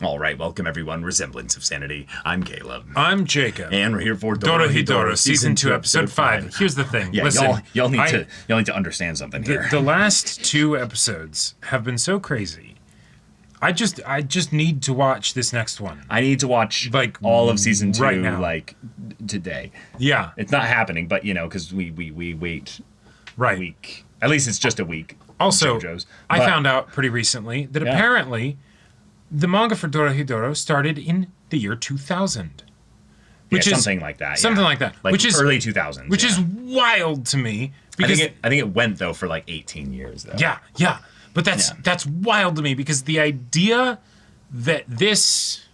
All right, welcome everyone. Resemblance of Sanity. I'm Caleb. I'm Jacob. And we're here for Dorohedoro, Season 2, Episode 5. Here's the thing. Yeah, listen, y'all need to understand something here. The last two episodes have been so crazy. I just need to watch this next one. I need to watch like all of Season 2 right now. like today. Yeah. It's not happening, but because we wait right. a week. At least it's just a week. Also, JoJo's. I found out pretty recently that apparently the manga for Dorohedoro started in the year 2000. Which is something like that. Something like that. Like which is early 2000s. Which is wild to me. Because I think it went though for like 18 years though. Yeah. But that's wild to me because the idea that this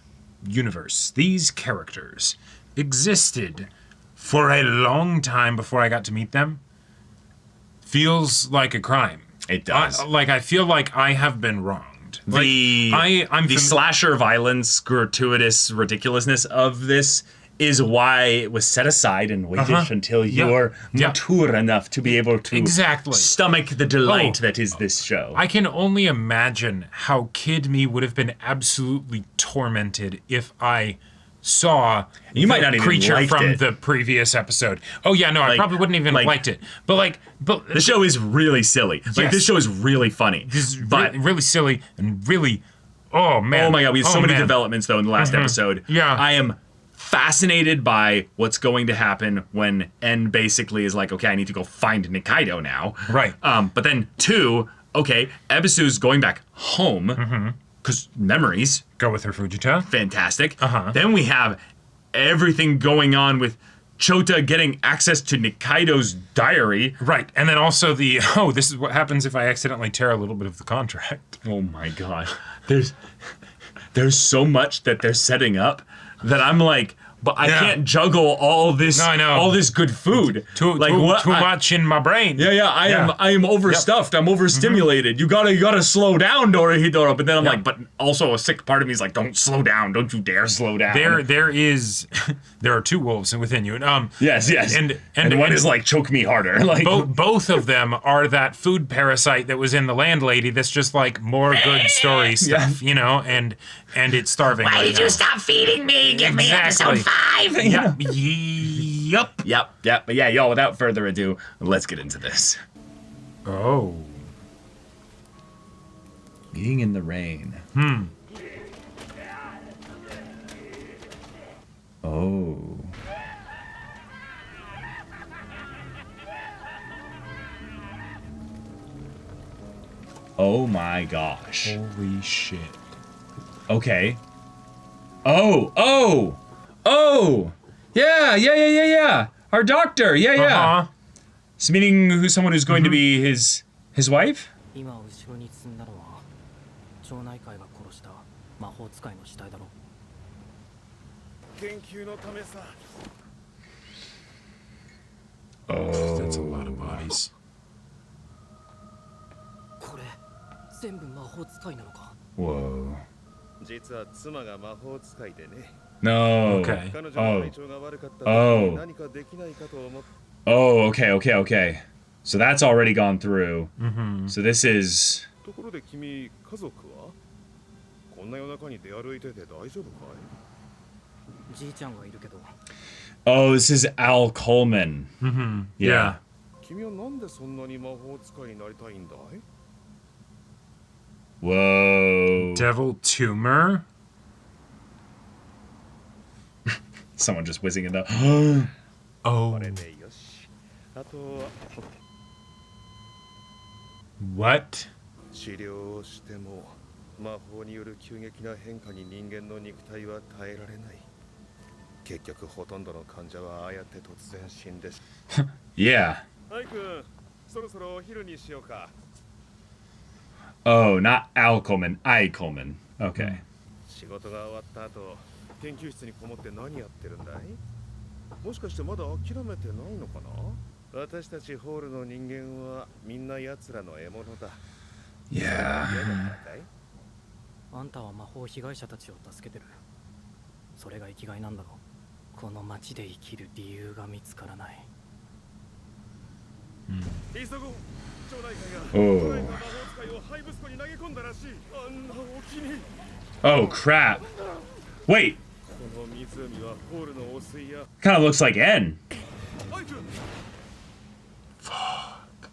universe, these characters, existed for a long time before I got to meet them feels like a crime. It does. I feel like I have been wronged. I'm the slasher violence, gratuitous ridiculousness of this is why it was set aside and waited until you're mature enough to be able to stomach the delight that is this show. I can only imagine how kid me would have been absolutely tormented if I saw the creature from the previous episode. Oh yeah, no, I probably wouldn't even have liked it. But the show is really silly. Like this show is really funny. This is really silly and really oh man. Oh my god, we have so many developments though in the last episode. Yeah. I am fascinated by what's going to happen when N basically is like, okay, I need to go find Nikaido now. Right. But then Ebisu's going back home because memories. Go with her Fujita. Fantastic. Then we have everything going on with Chota getting access to Nikaido's diary. Right. And then also this is what happens if I accidentally tear a little bit of the contract. Oh my god. There's so much that they're setting up that I'm like, but I can't juggle all this all this good food. Too much in my brain. I am overstuffed. I'm overstimulated. You gotta slow down, Dorohedoro. But then I'm like, but also a sick part of me is like, don't slow down. Don't you dare slow down. There are two wolves within you. Yes. And one is like, choke me harder. Like both of them are that food parasite that was in the landlady that's just like more good story stuff, and it's starving. Why did you stop feeding me? Give me episode 5. Yep. But yeah, y'all, without further ado, let's get into this. Oh. Being in the rain. Oh. Oh my gosh. Holy shit. Okay. Oh! Yeah. Our doctor. Yeah. So meaning someone who's going to be his wife? Oh. That's a lot of bodies. Whoa. No. Okay. Oh, okay. So that's already gone through. So this is... Oh, this is Al Coleman. Yeah. Whoa. Devil tumor? Someone just whizzing in the... Oh. What? 治療をしても魔法による急激な変化に人間の肉体は耐えられない。結局ほとんどの患者はああやって突然死んでしまう。Yeah. アイ君、そろそろお昼にしようか。Oh, not Al Coleman, I Coleman. Okay. 仕事が終わった後、研究室にこもって何やってるんだい？もしかしてまだ諦めてないのかな？私たちホールの人間はみんな奴らの獲物だ。Yeah. あんたは魔法被害者たちを助けてる。それが生きがいなんだろう。この街で生きる理由が見つからない。急ごう。Oh. Oh crap. Wait. Kind of looks like N. Fuck.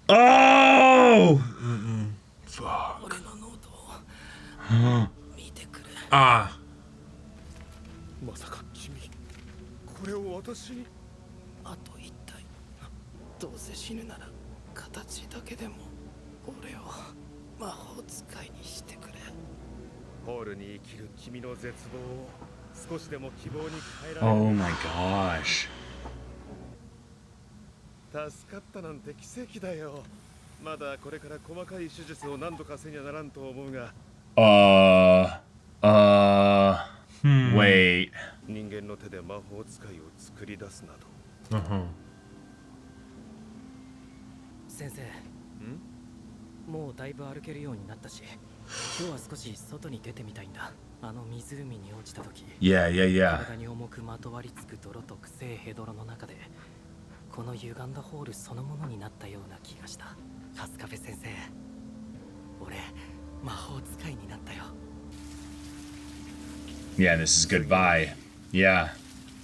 Oh! Fuck. Ah. まさか君これを私にあと一体どうせ死ぬなら形だけでも俺を魔法使いにしてくれ。ホールに生きる君の絶望を少しでも希望に変えられる。 Oh my gosh. 助かったなんて奇跡だよ。まだこれから細かい手術を何度かせにゃならんと思うが。Wait. 人間の手で魔法使いを作り出すなど。先生、もうだいぶ歩けるようになったし、今日は少し外に出てみたいんだ。あの湖に落ちた時、体に重くまとわりつく泥と臭いヘドロの中で、この歪んだホールそのものになったような気がした。カスカベ先生、俺魔法使いになったよ。Yeah, this is goodbye. Yeah.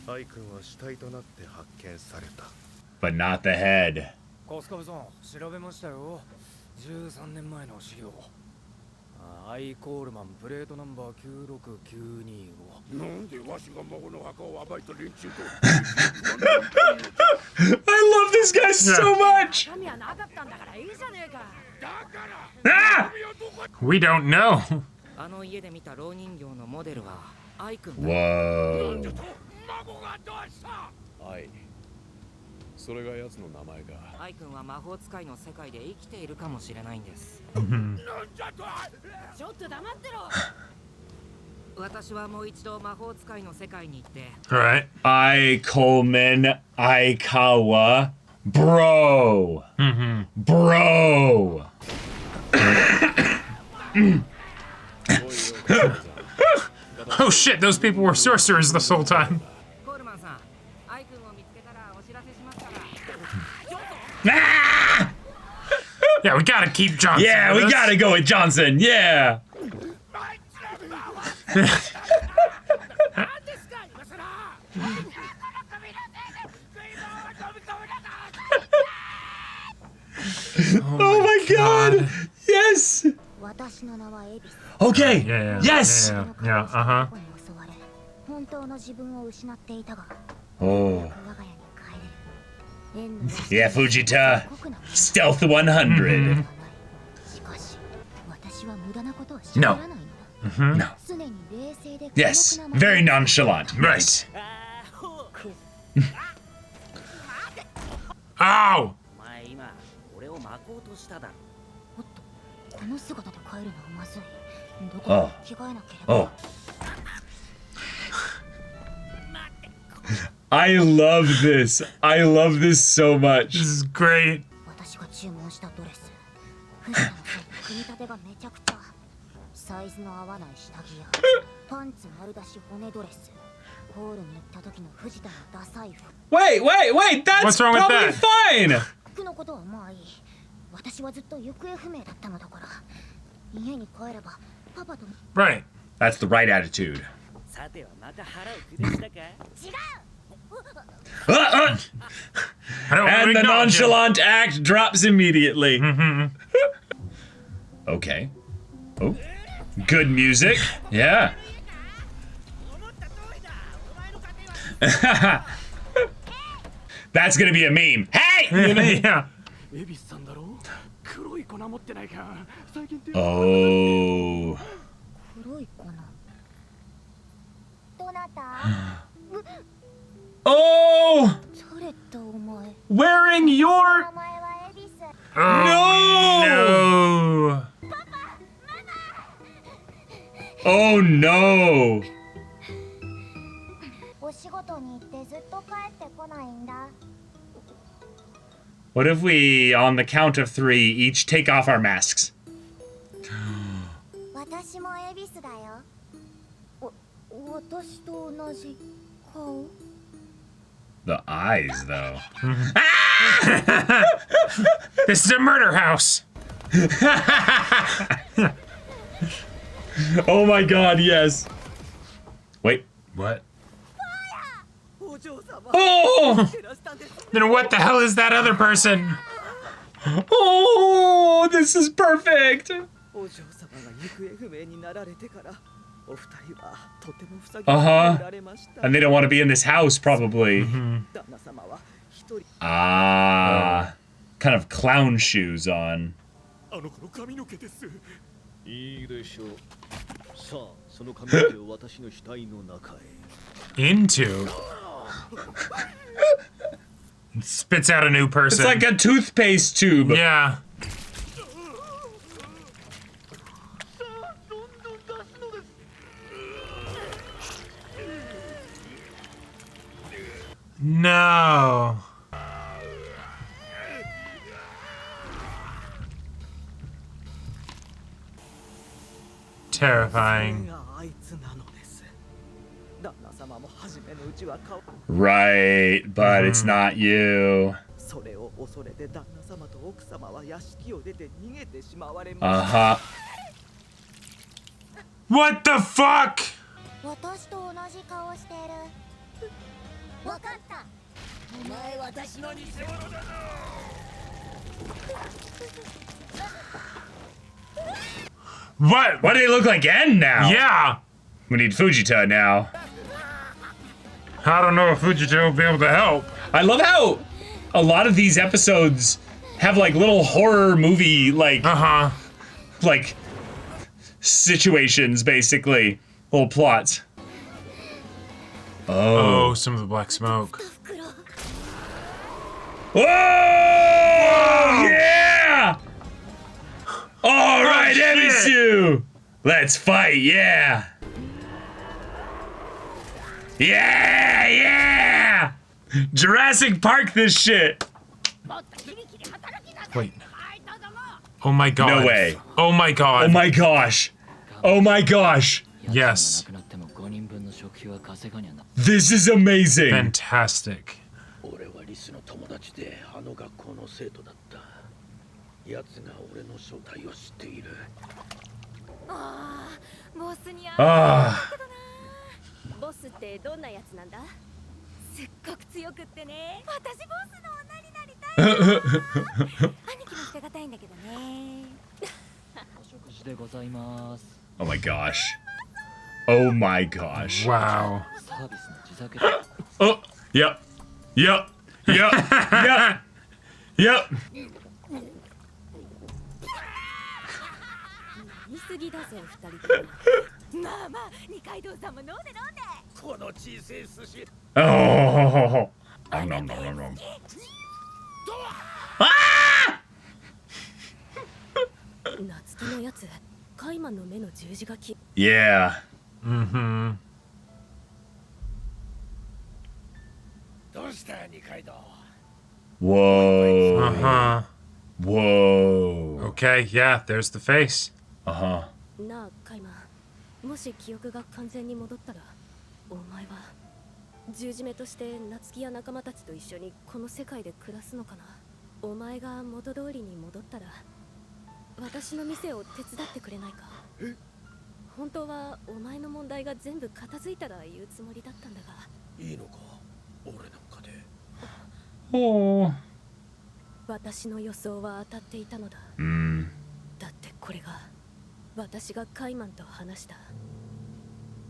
アイ君は死体となって発見された。 But not the head. カスカベさん、調べましたよ。13年前の資料。アイコールマンプレートナンバー96925。なんでわしが孫の墓を暴いた連中と。I love this guy so much. Ah! We don't know. あの家で見た老人形のモデルはアイ君だ。 Whoa. 孫がどうした。アイ。それが奴の名前か。アイ君は魔法使いの世界で生きているかもしれないんです。なんじゃと。ちょっと黙ってろ。私はもう一度魔法使いの世界に行って。All right. I Coleman Aikawa. Bro. Bro. Oh shit, those people were sorcerers this whole time. コールマンさん、アイ君を見つけたらお知らせしますから。 Ah! Yeah, we gotta keep Johnson. Yeah, with we us. gotta go with Johnson. Yeah. Oh my god. Yes. Okay. Yeah. Yes. Yeah. Uh-huh. Oh. Yeah, Fujita. Stealth 100. No. No. Yes. Very nonchalant. Right. Ow! お前今俺を巻こうとしただろ。 Oh. Oh. I love this. I love this so much. This is great. Wait. That's What's wrong with probably that? fine. Right. That's the right attitude. さてはまた腹を下したか。 Uh-uh. I don't And the acknowledge him. nonchalant act drops immediately. Okay. Oh. Good music. Yeah. That's gonna be a meme. Hey! Yeah. Oh. Oh! Wearing your... No! Oh no! What if we, on the count of 3, each take off our masks? The eyes, though. This is a murder house. Oh my god, yes. Wait. What? Oh! Then what the hell is that other person? Oh, this is perfect. And they don't want to be in this house, probably. Ah. Kind of clown shoes on. Into? Spits out a new person. It's like a toothpaste tube. Yeah. No. Terrifying. Right, but it's not you. Uh-huh. What the fuck? What? Why do they look like N now? Yeah. We need Fujita now. I don't know if Fujita will be able to help. I love how a lot of these episodes have like little horror movie like like situations, basically. Little plots. Oh, some of the black smoke. Whoa! Yeah! All right, Emisu! Let's fight, yeah! Yeah, yeah! Jurassic Park this shit! Wait. Oh my god. No way. Oh my god. Oh my gosh. Oh my gosh. Yes. This is amazing. Fantastic. Ah. ボスってどんなやつなんだ？すっごく強くってね。私ボスの女になりたいな。兄貴も捨てがたいんだけどね。お食事でございます。 Oh my gosh. Oh my gosh. Wow. Oh, yep. Yep. Yep. Yep. Yep. 言い過ぎだぞ二人とも。まあまあ二階堂さんも飲んで飲んで。この小さい寿司。Oh. Nom, nom, nom, nom, nom. Ah! 夏希のやつ、カイマンの目の十字書き。Yeah. Mm-hmm. どうした二階堂。 Whoa. Uh-huh. Whoa. Okay, yeah, there's the face. Uh-huh. なあカイマン、もし記憶が完全に戻ったら、お前は十字目として夏希や仲間たちと一緒にこの世界で暮らすのかな。お前が元通りに戻ったら、私の店を手伝ってくれないか。本当はお前の問題が全部片付いたら言うつもりだったんだが。いいのか、俺なんかで。Oh. 私の予想は当たっていたのだ。Mm. だってこれが私がカイマンと話した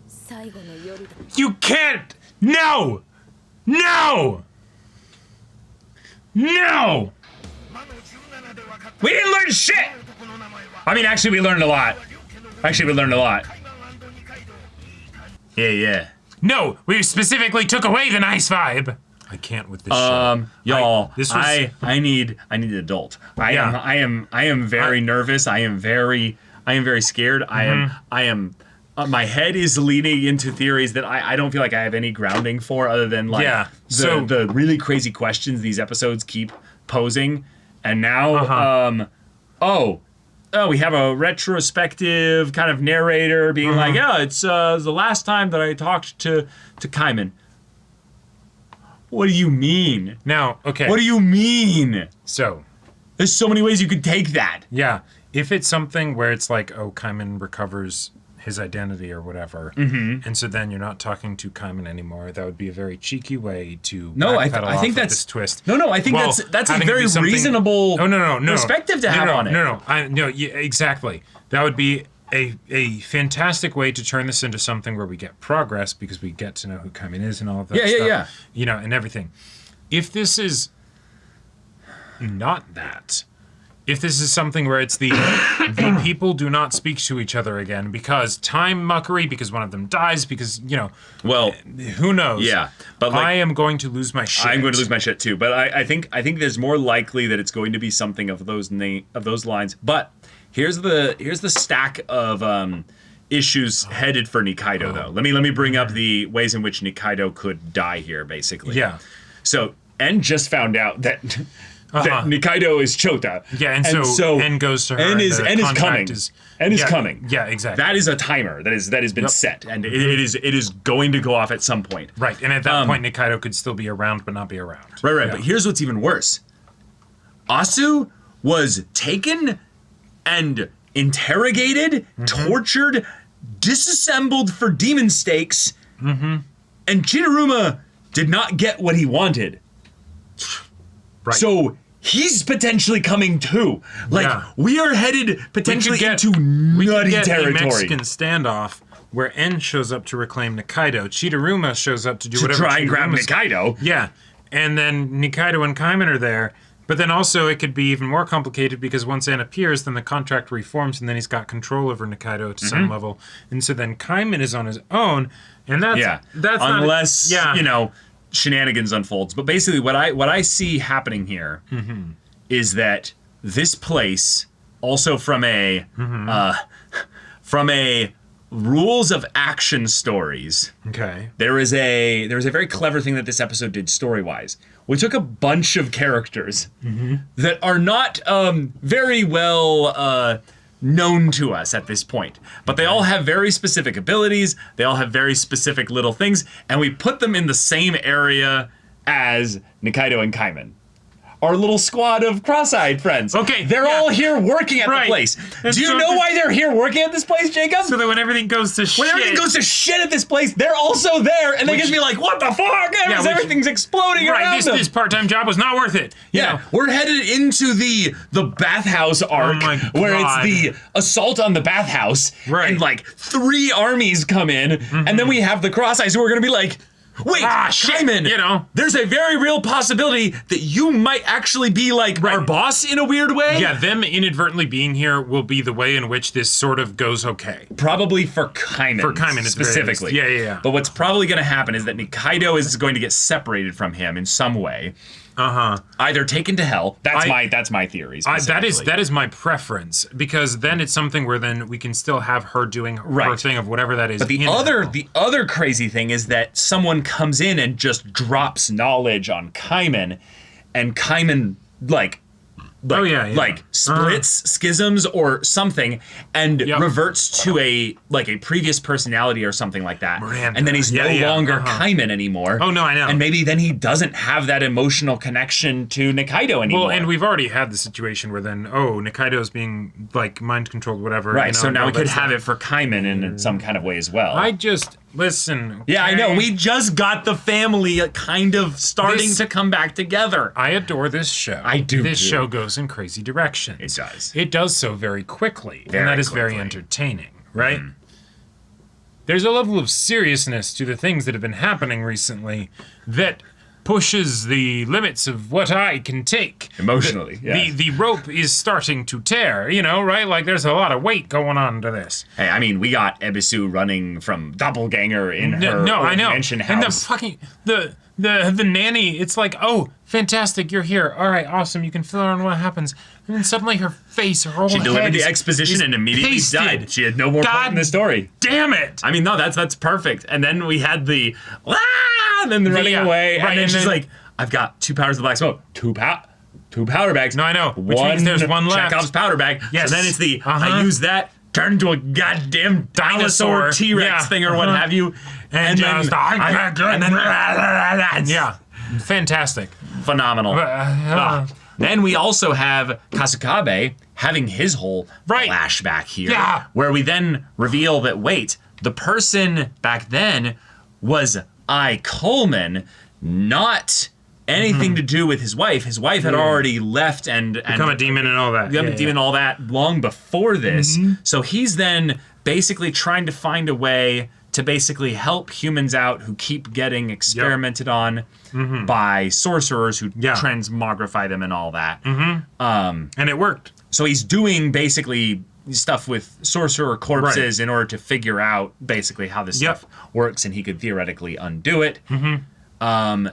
最後の夜だ。You can't! No! No! No! We didn't learn shit! I mean, actually, we learned a lot. Actually, we learned a lot. Yeah, yeah. No! We specifically took away the nice vibe! I can't with this show. Y'all, this was... I need adult. I am very nervous. I am very scared. Mm-hmm. I am my head is leaning into theories that I don't feel like I have any grounding for other than like the really crazy questions these episodes keep posing. And now we have a retrospective kind of narrator being like, yeah, it's the last time that I talked to Kaiman. What do you mean? Now, okay. What do you mean? So, there's so many ways you could take that. Yeah. If it's something where it's like, oh, Kaiman recovers his identity or whatever, and so then you're not talking to Kaiman anymore, that would be a very cheeky way to I think that's this twist. No, I think that's a very reasonable perspective to have on it. No, exactly. That would be a fantastic way to turn this into something where we get progress because we get to know who Kaiman is and all of that stuff. Yeah. You know, and everything. If this is not that, if this is something where it's the people do not speak to each other again because time muckery, because one of them dies, because, you know, well, who knows? Yeah, but like, I am going to lose my shit. I'm going to lose my shit too. But I think there's more likely that it's going to be something of those lines. But here's the stack of issues headed for Nikaido though. Let me bring up the ways in which Nikaido could die here, basically. Yeah. So En just found out that Nikaido is Chota. Yeah, and so En goes to her. En is coming. En is coming. Yeah, exactly. That is a timer that has been set, and it is going to go off at some point. Right, and at that point, Nikaido could still be around, but not be around. Right. Yeah. But here's what's even worse. Asu was taken and interrogated, tortured, disassembled for demon stakes, and Chidoruma did not get what he wanted. Right. So he's potentially coming too. Like, we are headed potentially into nutty territory. A Mexican standoff where En shows up to reclaim Nikaido. Chidoruma shows up to do whatever. Try and grab Nikaido. Yeah. And then Nikaido and Kaiman are there. But then also it could be even more complicated because once En appears, then the contract reforms and then he's got control over Nikaido to some level. And so then Kaiman is on his own. And that's unless you know, shenanigans unfolds. But basically what I see happening here is that this place, also from a rules of action stories. Okay. There is a very clever thing that this episode did story-wise. We took a bunch of characters that are not very well known to us at this point. But they all have very specific abilities. They all have very specific little things. And we put them in the same area as Nikaido and Kaiman. Our little squad of cross-eyed friends. Okay. They're all here working at the place. And do you know why they're here working at this place, Jacob? So that when everything goes to shit. When everything goes to shit at this place, they're also there, and they can be like, what the fuck? Everything's exploding around them. This part-time job was not worth it. Yeah. We're headed into the bathhouse arc, where it's the assault on the bathhouse, and like 3 armies come in, and then we have the cross-eyes who are going to be like, wait, Kaiman, you know, there's a very real possibility that you might actually be like our boss in a weird way. Yeah, them inadvertently being here will be the way in which this sort of goes okay. Probably for Kaiman. For Kaiman specifically. Yeah. But what's probably going to happen is that Nikaido is going to get separated from him in some way. Either taken to hell. That's my theory. That is my preference, because then it's something where then we can still have her doing her thing of whatever that is. But the other crazy thing is that someone comes in and just drops knowledge on Kaiman, and Kaiman splits, schisms or something, and reverts to a previous personality or something like that. Miranda. And then he's no longer Kaiman anymore. Oh no, I know. And maybe then he doesn't have that emotional connection to Nikaido anymore. Well, and we've already had the situation where then Nikaido's being like mind controlled, whatever. Right. You know, so now we could have it for Kaiman in some kind of way as well. Listen. Okay. Yeah, I know. We just got the family kind of starting to come back together. I adore this show. I do. This show goes in crazy directions. It does. It does so very quickly. And that is very entertaining, right? There's a level of seriousness to the things that have been happening recently that pushes the limits of what I can take. Emotionally, The rope is starting to tear, you know, right? Like, there's a lot of weight going on to this. Hey, I mean, we got Ebisu running from Doppelganger in her mansion house. And the fucking, the nanny, it's like, oh, fantastic, you're here. All right, awesome, you can fill her in what happens. And then suddenly her face, her whole head She delivered the exposition and immediately died. She had no more part in the story. Damn it! I mean, no, that's perfect. And then we had the, and then the running away. Right, and then she's like, I've got 2 powders of black smoke. 2 powder bags. No, I know. Which means there's one left. Chekhov's powder bag. Yes. So then it's the, I use that, turn into a goddamn dinosaur T-Rex thing or what have you. And then, fantastic. Phenomenal. Then we also have Kasukabe having his whole flashback here. Yeah. Where we then reveal that, wait, the person back then was I. Coleman, not anything to do with his wife. His wife had already left and become a demon and all that. Become a demon and all that long before this. So he's then basically trying to find a way to basically help humans out who keep getting experimented on by sorcerers who transmogrify them and all that. And it worked. So he's doing basically stuff with sorcerer corpses in order to figure out basically how this stuff works, and he could theoretically undo it.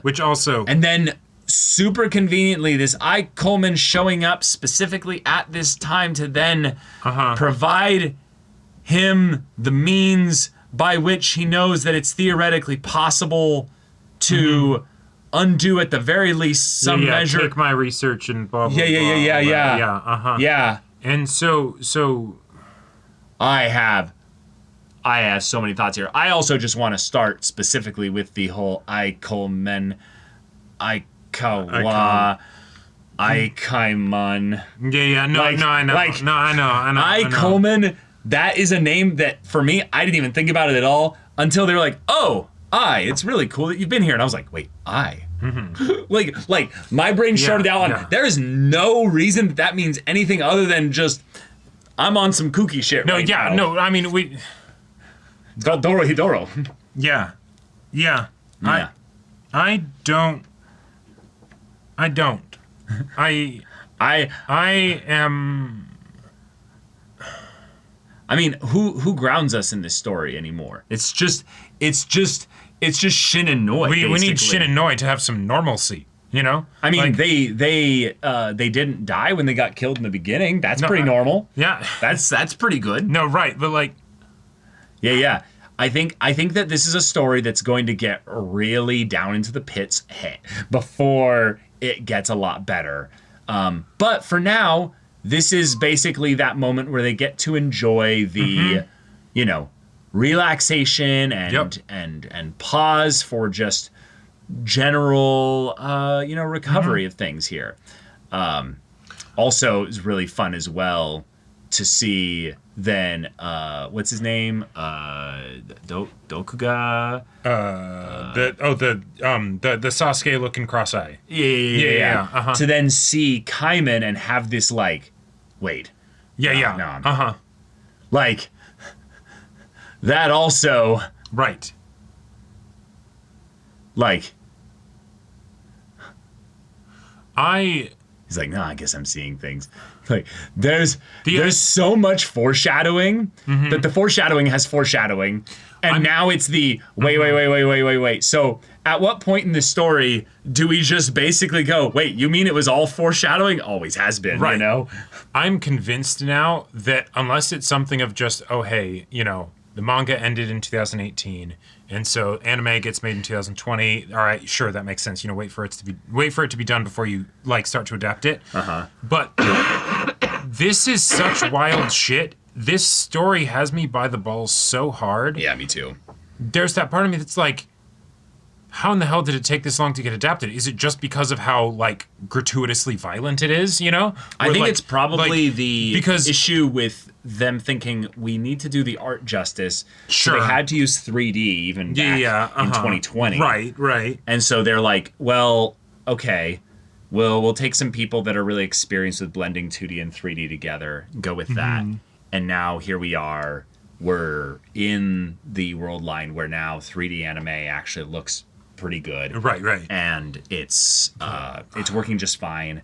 Which also... And then super conveniently, this I. Coleman showing up specifically at this time to then provide him the means by which he knows that it's theoretically possible to undo at the very least some measure. Take my research and blah, blah, blah. Yeah. And so I have so many thoughts here. I also just want to start specifically with the whole Aikomen, Aikawa, Aikaiman. I know. Aikomen, that is a name that, for me, I didn't even think about it at all until they were like, oh, it's really cool that you've been here. And I was like, wait, like my brain shorted out on, there is no reason that means anything other than just, I'm on some kooky shit now. I mean, it's called Dorohedoro. Yeah. I don't. I am. I mean, who grounds us in this story anymore? It's just Shin and Noi. We need Shin and Noi to have some normalcy, you know? I mean, they didn't die when they got killed in the beginning. That's pretty normal. Yeah. That's pretty good. No, right, but like... Yeah. I think that this is a story that's going to get really down into the pits before it gets a lot better. But for now, this is basically that moment where they get to enjoy the, relaxation and pause for just general, recovery of things here. Also, it's really fun as well to see then, what's his name? Dokuga? The Sasuke looking cross-eye. Yeah. To then see Kaiman and have this wait. Like, that also... Right. Like... He's like, no, I guess I'm seeing things. Like, there's so much foreshadowing that the foreshadowing has foreshadowing. And now it's the wait. So at what point in the story do we just basically go, wait, you mean it was all foreshadowing? Always has been, right. You know? I'm convinced now that unless it's something of just, oh, hey, the manga ended in 2018, and so anime gets made in 2020. All right, sure, that makes sense. Wait for it to be done before you start to adapt it. But this is such wild shit. This story has me by the balls so hard. Yeah, me too. There's that part of me that's like, how in the hell did it take this long to get adapted? Is it just because of how gratuitously violent it is? I think it's probably because issue with them thinking we need to do the art justice. Sure. So they had to use 3D even back in 2020. Right. And so they're like, well, okay, we'll take some people that are really experienced with blending 2D and 3D together, go with that. And now here we are. We're in the world line where now 3D anime actually looks pretty good. Right. And it's working just fine.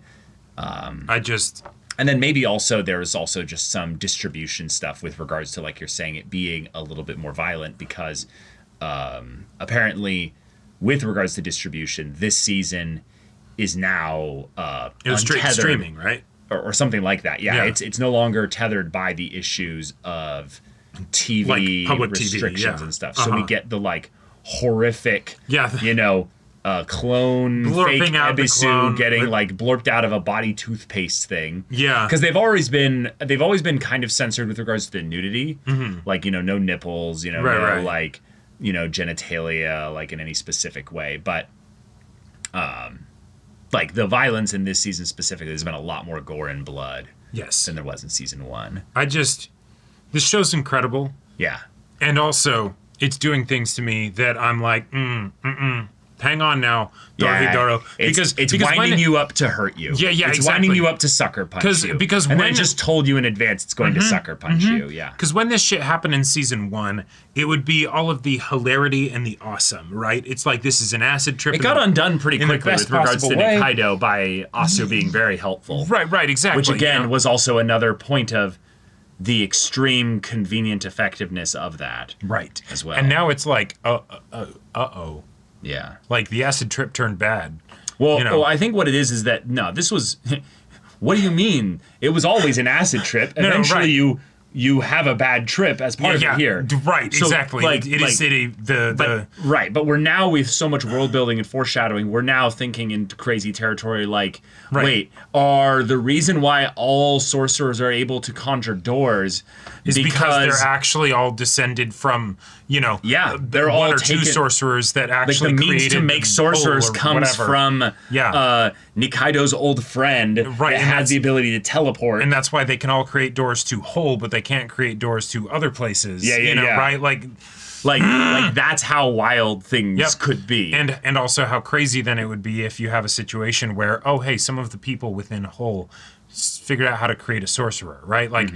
And then maybe also there's also just some distribution stuff with regards to, like you're saying, it being a little bit more violent because apparently with regards to distribution, this season is now it was straight streaming, right? Or something like that. Yeah. It's no longer tethered by the issues of TV public restrictions TV, and stuff. So we get the horrific, clone blurping fake out Ebisu getting blurped out of a body toothpaste thing. Yeah, because they've always been kind of censored with regards to the nudity, no nipples, no genitalia in any specific way. But like the violence in this season specifically, there's been a lot more gore and blood. Yes. Than there was in season 1. This show's incredible. Yeah. And also, it's doing things to me that I'm like, hang on now, Dorohedoro. It's winding you up to hurt you. Yeah, it's exactly. winding you up to sucker punch you. Because and when then it just told you in advance it's going to sucker punch you. Yeah. Because when this shit happened in season 1, it would be all of the hilarity and the awesome, right? It's like this is an acid trip. It got undone pretty quickly with regards to way. Nikaido by Asu being very helpful. Right, exactly. Which again was also another point of the extreme convenient effectiveness of that. Right. As well. And now it's like, uh-oh. Yeah. Like the acid trip turned bad. Well, I think what it is that, no, this was, what do you mean? It was always an acid trip. Eventually right. you have a bad trip as part of it here. Right, so, exactly. Right, but we're now with so much world building and foreshadowing, we're now thinking in crazy territory like, wait, are the reason why all sorcerers are able to conjure doors is because they're actually all descended from, they're one all or two sorcerers that actually like the means to make sorcerers comes whatever. From Nikaido's old friend that has the ability to teleport, and that's why they can all create doors to Hull, but they can't create doors to other places. Right? Like that's how wild things could be, and also how crazy then it would be if you have a situation where some of the people within Hull figured out how to create a sorcerer, right? Like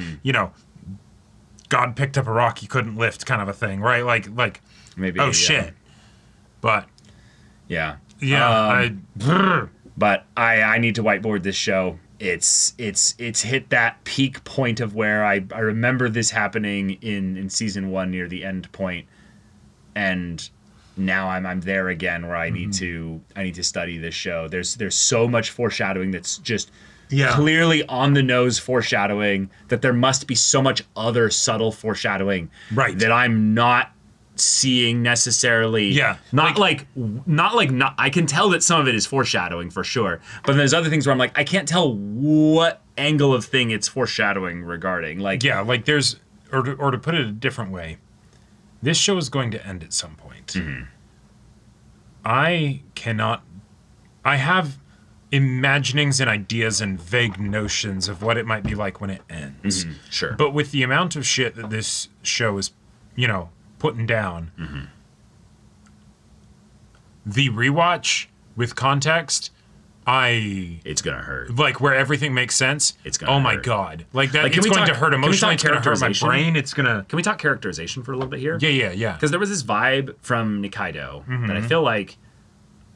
God picked up a rock he couldn't lift, kind of a thing, right? Like maybe. Shit. But but I need to whiteboard this show. It's hit that peak point of where I remember this happening in season 1 near the end point, and now I'm there again where I need to study this show. There's so much foreshadowing that's just clearly on the nose foreshadowing that there must be so much other subtle foreshadowing that I'm not seeing necessarily. Not I can tell that some of it is foreshadowing for sure, but there's other things where I'm like, I can't tell what angle of thing it's foreshadowing regarding. There's or to put it a different way, this show is going to end at some point. I have imaginings and ideas and vague notions of what it might be like when it ends. Sure. But with the amount of shit that this show is, putting down, the rewatch with context, it's gonna hurt. Like where everything makes sense. It's gonna. Oh my god! Like that. It's going to hurt emotionally. It's going to hurt my brain. It's gonna. Can we talk characterization for a little bit here? Yeah. Because there was this vibe from Nikaido that I feel like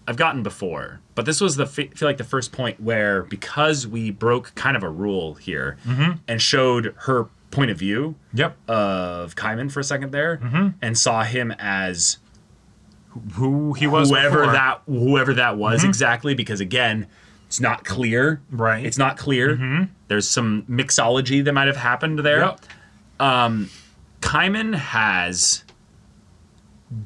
I've gotten before, but this was feel like the first point where, because we broke kind of a rule here and showed her point of view of Kaiman for a second there and saw him as who he was, whoever that was exactly, because again, it's not clear. Right. It's not clear. There's some mixology that might have happened there. Kaiman has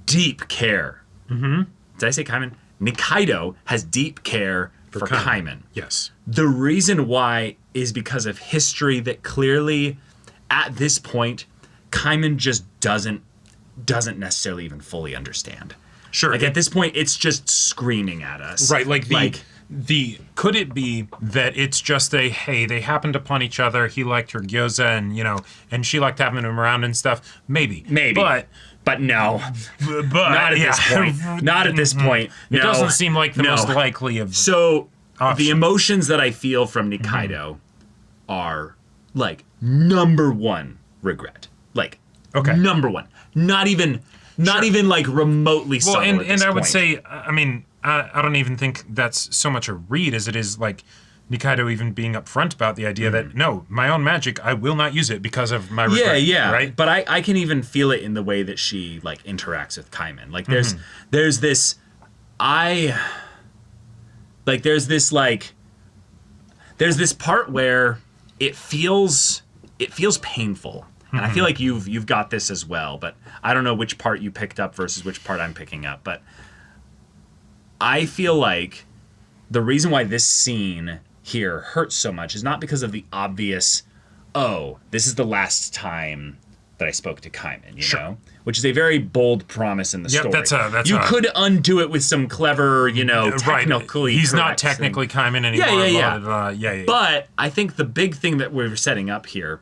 deep care. Did I say Kaiman? Nikaido has deep care for Kaiman. Yes. The reason why is because of history that clearly, at this point, Kaiman just doesn't necessarily even fully understand. Sure. Like at this point, it's just screaming at us. Right. Could it be that it's just they happened upon each other. He liked her gyoza and she liked having him around and stuff. Maybe. But no. Not at this point. Not at this point. No. It doesn't seem like the most likely of. So the emotions that I feel from Nikaido are like number one regret. Like number one. Not even like remotely subtle. And I would say, I mean, I don't even think that's so much a read as it is like Nikaido even being upfront about the idea that, no, my own magic, I will not use it because of my regret. Yeah. Right? But I can even feel it in the way that she like interacts with Kaiman. Like there's this part where it feels painful. And I feel like you've got this as well, but I don't know which part you picked up versus which part I'm picking up. But I feel like the reason why this scene here hurts so much is not because of the obvious, oh, this is the last time that I spoke to Kaiman, you know? Which is a very bold promise in the story. That's you could undo it with some clever, technically He's not technically Kaiman anymore. Yeah. But I think the big thing that we're setting up here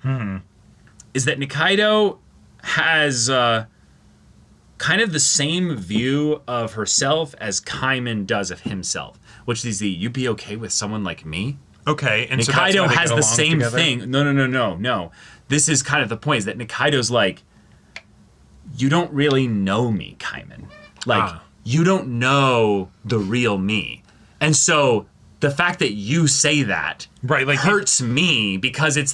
is that Nikaido has kind of the same view of herself as Kaiman does of himself, which is you'd be okay with someone like me? Okay, and Nikaido has the same thing. No. This is kind of the point, is that Nikaido's like, you don't really know me, Kaiman. Like, you don't know the real me. And so the fact that you say that hurts me, because it's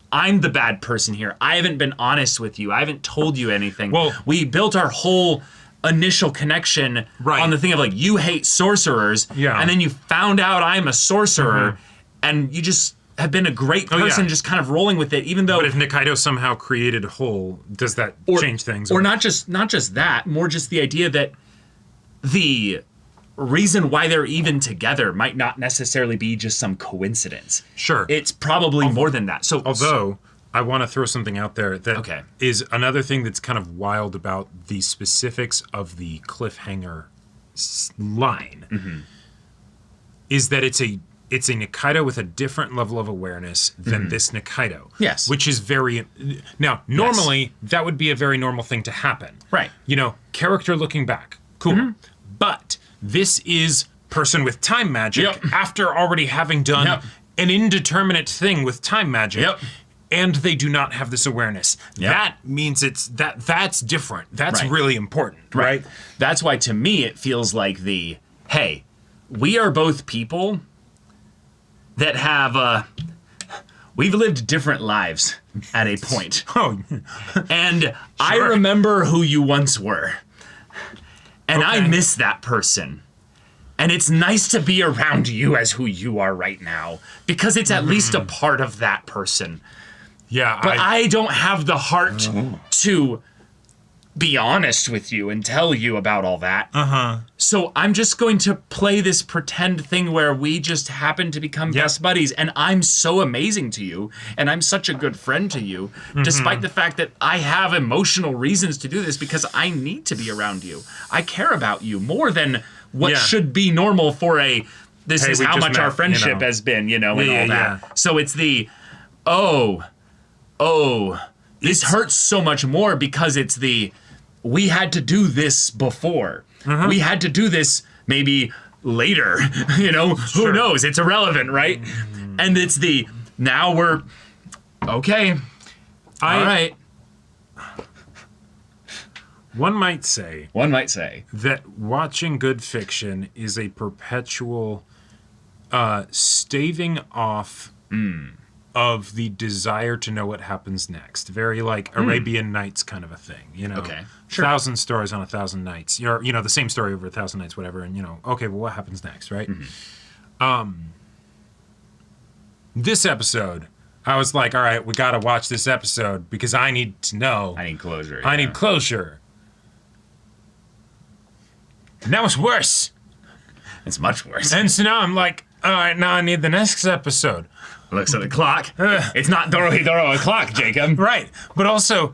I'm the bad person here. I haven't been honest with you. I haven't told you anything. Well, we built our whole initial connection on the thing of like, you hate sorcerers, and then you found out I'm a sorcerer, and you just have been a great person just kind of rolling with it, even though... But if Nikaido somehow created a hole, does that change things? Or not just that, more just the idea that the reason why they're even together might not necessarily be just some coincidence. Sure. It's probably more than that. So, although, I want to throw something out there that is another thing that's kind of wild about the specifics of the cliffhanger line, is that it's a Nikaido with a different level of awareness than this Nikaido. Yes. Which is very... Now, normally, that would be a very normal thing to happen. Right. Character looking back. Cool. But this is person with time magic after already having done an indeterminate thing with time magic. And they do not have this awareness. That means that's different. That's really important, right? That's why, to me, it feels like hey, we are both people that have, we've lived different lives at a point. And I remember who you once were. And I miss that person. And it's nice to be around you as who you are right now, because it's at least a part of that person. Yeah. But I don't have the heart to be honest with you and tell you about all that. So I'm just going to play this pretend thing where we just happen to become best buddies, and I'm so amazing to you, and I'm such a good friend to you, despite the fact that I have emotional reasons to do this, because I need to be around you. I care about you more than what should be normal for this is how much our friendship has been, and all that. So it's this hurts so much more because it's we had to do this before. We had to do this maybe later, who knows? It's irrelevant, right? And it's now we're, okay, all right. One might say that watching good fiction is a perpetual staving off of the desire to know what happens next. Very like Arabian Nights kind of a thing, Okay, sure. 1,000 stories on 1,000 nights. The same story over 1,000 nights, whatever. And okay, well, what happens next, right? This episode, I was like, all right, we got to watch this episode because I need to know. I need closure. I need closure. Now it's worse. It's much worse. And so now I'm like, all right, now I need the next episode. Looks at the clock. It's not Dorohedoro o'clock, Jacob. Right. But also,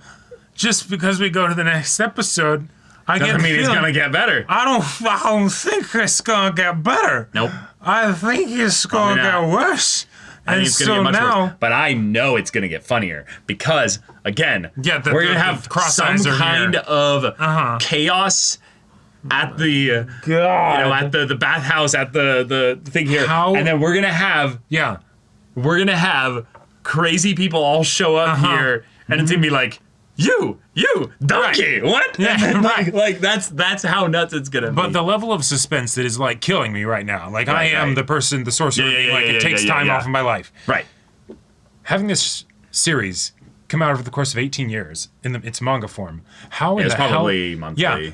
just because we go to the next episode, I doesn't mean it's gonna get better. I don't think it's gonna get better. Nope. I think it's gonna get worse. I think it's gonna get much worse. But I know it's gonna get funnier because, again, we're gonna have some kind of chaos at the at the bathhouse, at the thing here, and then we're gonna have crazy people all show up here, and it's gonna be like, you donkey, what? Like that's how nuts it's gonna be. But the level of suspense that is like killing me right now, like I am the person, the sorcerer, it takes time off of my life. Right. Having this series come out over the course of 18 years in its manga form, how in the hell? It's probably monthly. Yeah.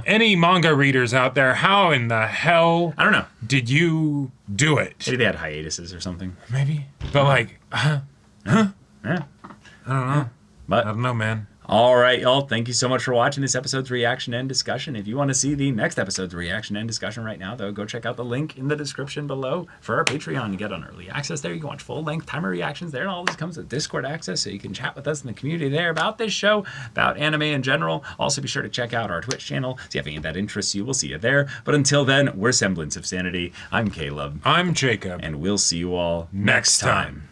Any manga readers out there, how in the hell I don't know. Did you do it? Maybe they had hiatuses or something. Maybe. But like, Yeah. I don't know. But I don't know, man. All right, y'all. Thank you so much for watching this episode's reaction and discussion. If you want to see the next episode's reaction and discussion right now, though, go check out the link in the description below for our Patreon to get on early access there. You can watch full-length timer reactions there, and all this comes with Discord access, so you can chat with us in the community there about this show, about anime in general. Also, be sure to check out our Twitch channel. So if you have any of that interests you, we'll see you there. But until then, we're Semblance of Sanity. I'm Caleb. I'm Jacob. And we'll see you all next time.